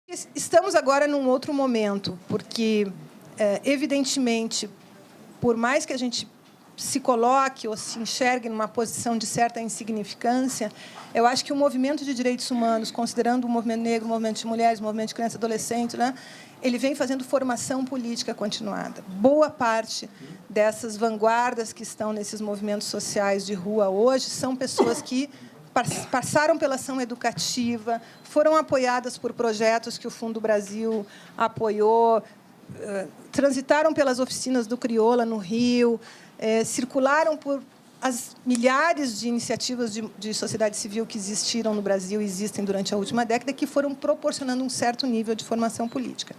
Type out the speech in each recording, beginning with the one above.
Estamos agora num outro momento, porque, evidentemente, por mais que a gente se coloque ou se enxergue numa posição de certa insignificância, eu acho que o movimento de direitos humanos, considerando o movimento negro, o movimento de mulheres, o movimento de crianças e adolescentes, né, ele vem fazendo formação política continuada. Boa parte dessas vanguardas que estão nesses movimentos sociais de rua hoje são pessoas que passaram pela ação educativa, foram apoiadas por projetos que o Fundo Brasil apoiou, transitaram pelas oficinas do Crioula, no Rio, circularam por as milhares de iniciativas de sociedade civil que existiram no Brasil e existem durante a última década, que foram proporcionando um certo nível de formação política.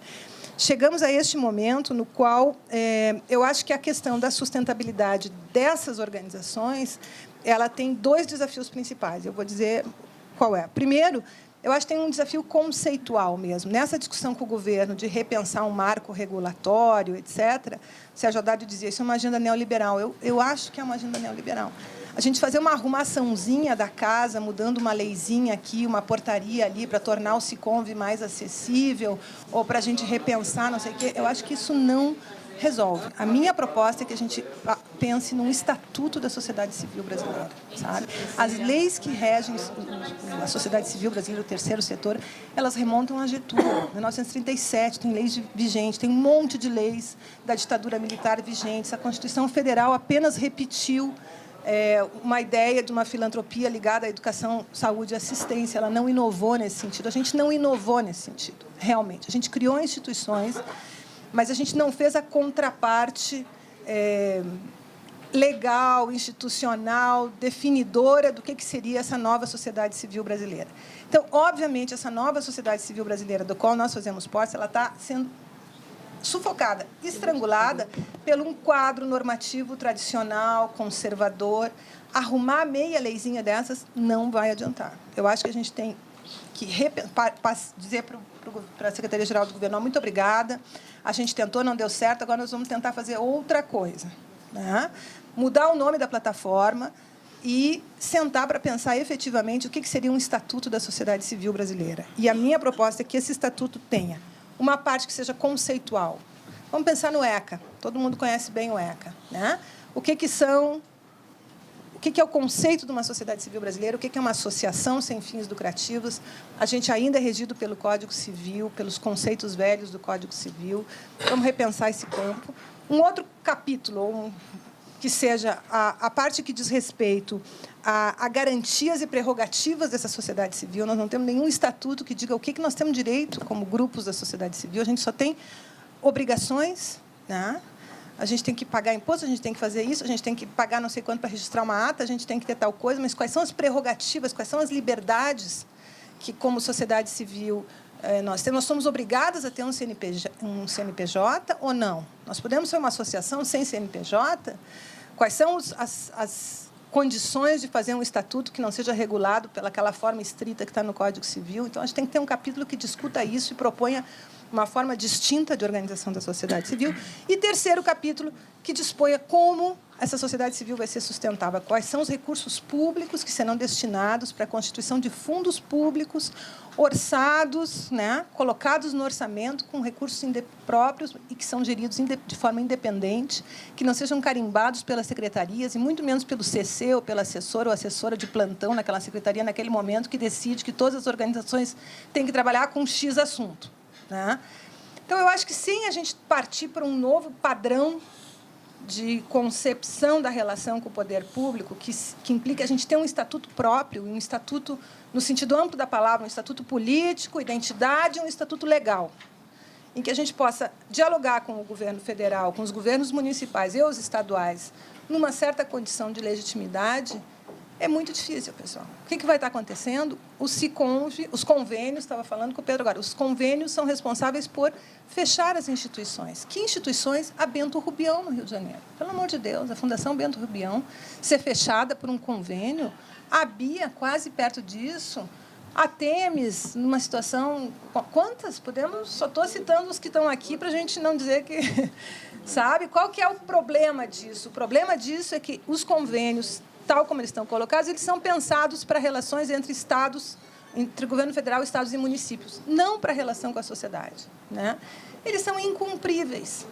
Chegamos a este momento no qual eu acho que a questão da sustentabilidade dessas organizações ela tem dois desafios principais. Eu vou dizer qual é. Primeiro, eu acho que tem um desafio conceitual mesmo. Nessa discussão com o governo de repensar um marco regulatório, etc., o Sérgio Haddad dizia isso é uma agenda neoliberal. Eu acho que é uma agenda neoliberal. A gente fazer uma arrumaçãozinha da casa, mudando uma leizinha aqui, uma portaria ali, para tornar o Siconv mais acessível, ou para a gente repensar, não sei o quê, eu acho que isso não resolve. A minha proposta é que a gente pense num estatuto da sociedade civil brasileira, sabe? As leis que regem a sociedade civil brasileira, o terceiro setor, elas remontam a Getúlio, 1937, tem leis vigentes, tem um monte de leis da ditadura militar vigentes. A Constituição Federal apenas repetiu uma ideia de uma filantropia ligada à educação, saúde e assistência. Ela não inovou nesse sentido. A gente não inovou nesse sentido, realmente. A gente criou instituições, mas a gente não fez a contraparte legal, institucional, definidora do que seria essa nova sociedade civil brasileira. Então, obviamente, essa nova sociedade civil brasileira, do qual nós fazemos parte, ela está sendo sufocada, estrangulada por um quadro normativo tradicional, conservador. Arrumar meia leizinha dessas não vai adiantar. Eu acho que a gente tem que dizer para a Secretaria-Geral do Governo, muito obrigada, a gente tentou, não deu certo, agora nós vamos tentar fazer outra coisa, né? Mudar o nome da plataforma e sentar para pensar efetivamente o que seria um estatuto da sociedade civil brasileira. E a minha proposta é que esse estatuto tenha uma parte que seja conceitual. Vamos pensar no ECA. Todo mundo conhece bem o ECA, né? O que é o conceito de uma sociedade civil brasileira? O que é uma associação sem fins lucrativos? A gente ainda é regido pelo Código Civil, pelos conceitos velhos do Código Civil. Vamos repensar esse campo. Um outro capítulo, que seja a parte que diz respeito a garantias e prerrogativas dessa sociedade civil. Nós não temos nenhum estatuto que diga o que nós temos direito como grupos da sociedade civil. A gente só tem obrigações, né? A gente tem que pagar imposto, a gente tem que fazer isso, a gente tem que pagar não sei quanto para registrar uma ata, a gente tem que ter tal coisa, mas quais são as prerrogativas, quais são as liberdades que, como sociedade civil, nós temos? Nós somos obrigadas a ter um CNPJ ou não? Nós podemos ser uma associação sem CNPJ? Quais são as condições de fazer um estatuto que não seja regulado pelaquela forma estrita que está no Código Civil? Então, a gente tem que ter um capítulo que discuta isso e proponha uma forma distinta de organização da sociedade civil. E terceiro capítulo, que disponha como essa sociedade civil vai ser sustentável, quais são os recursos públicos que serão destinados para a constituição de fundos públicos orçados, né, colocados no orçamento com recursos próprios e que são geridos de forma independente, que não sejam carimbados pelas secretarias e muito menos pelo CC ou pela assessora ou assessora de plantão naquela secretaria, naquele momento, que decide que todas as organizações têm que trabalhar com X assunto, né? Então, eu acho que, sem a gente partir para um novo padrão de concepção da relação com o poder público, que implica a gente ter um estatuto próprio, um estatuto, no sentido amplo da palavra, um estatuto político, identidade, um estatuto legal, em que a gente possa dialogar com o governo federal, com os governos municipais e os estaduais, numa certa condição de legitimidade, é muito difícil, pessoal. O que vai estar acontecendo? O Siconv, os convênios, estava falando com o Pedro agora, os convênios são responsáveis por fechar as instituições. Que instituições? A Bento Rubião, no Rio de Janeiro. Pelo amor de Deus, a Fundação Bento Rubião ser fechada por um convênio, a BIA, quase perto disso, a Temes, numa situação... Quantas? Podemos... Só estou citando os que estão aqui para a gente não dizer que... Sabe? Qual que é o problema disso? O problema disso é que os convênios, tal como eles estão colocados, eles são pensados para relações entre estados entre o governo federal, estados e municípios, não para a relação com a sociedade, né? Eles são incumpríveis,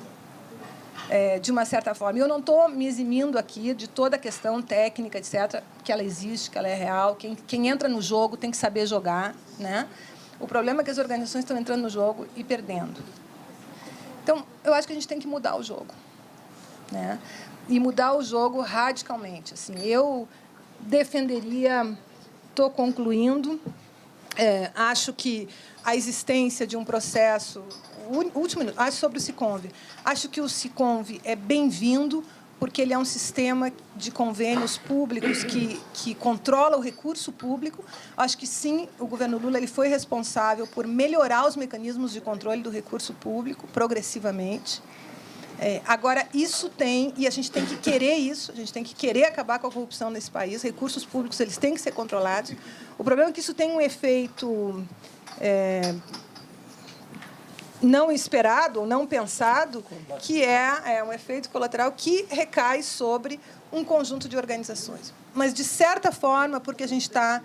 de uma certa forma. Eu não estou me eximindo aqui de toda a questão técnica, etc., que ela existe, que ela é real. Quem entra no jogo tem que saber jogar, né? O problema é que as organizações estão entrando no jogo e perdendo. Então, eu acho que a gente tem que mudar o jogo, né? E mudar o jogo radicalmente. Assim, eu defenderia, estou concluindo, acho que a existência de um processo... Último minuto, acho sobre o SICONV. Acho que o SICONV é bem-vindo, porque ele é um sistema de convênios públicos que controla o recurso público. Acho que, sim, o governo Lula ele foi responsável por melhorar os mecanismos de controle do recurso público progressivamente. Agora, isso tem, e a gente tem que querer isso, a gente tem que querer acabar com a corrupção nesse país. Recursos públicos eles têm que ser controlados. O problema é que isso tem um efeito... não esperado ou não pensado, que é um efeito colateral que recai sobre um conjunto de organizações. Mas, de certa forma, porque a gente está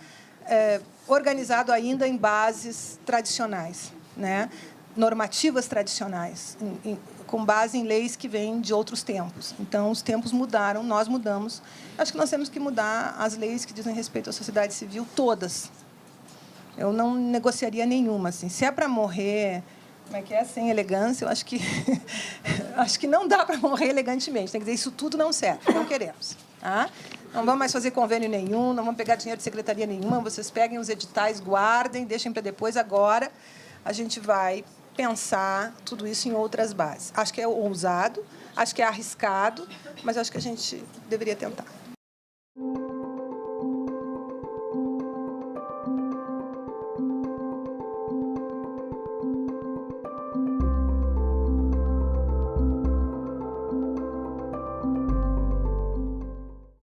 organizado ainda em bases tradicionais, né? Normativas tradicionais, com base em leis que vêm de outros tempos. Então, os tempos mudaram, nós mudamos. Acho que nós temos que mudar as leis que dizem respeito à sociedade civil, todas. Eu não negociaria nenhuma. Assim. Se é para morrer... Como é que é? Sem elegância, eu acho que não dá para morrer elegantemente. Tem que dizer, isso tudo não serve, não queremos. Tá? Não vamos mais fazer convênio nenhum, não vamos pegar dinheiro de secretaria nenhuma, vocês peguem os editais, guardem, deixem para depois. Agora, a gente vai pensar tudo isso em outras bases. Acho que é ousado, acho que é arriscado, mas acho que a gente deveria tentar.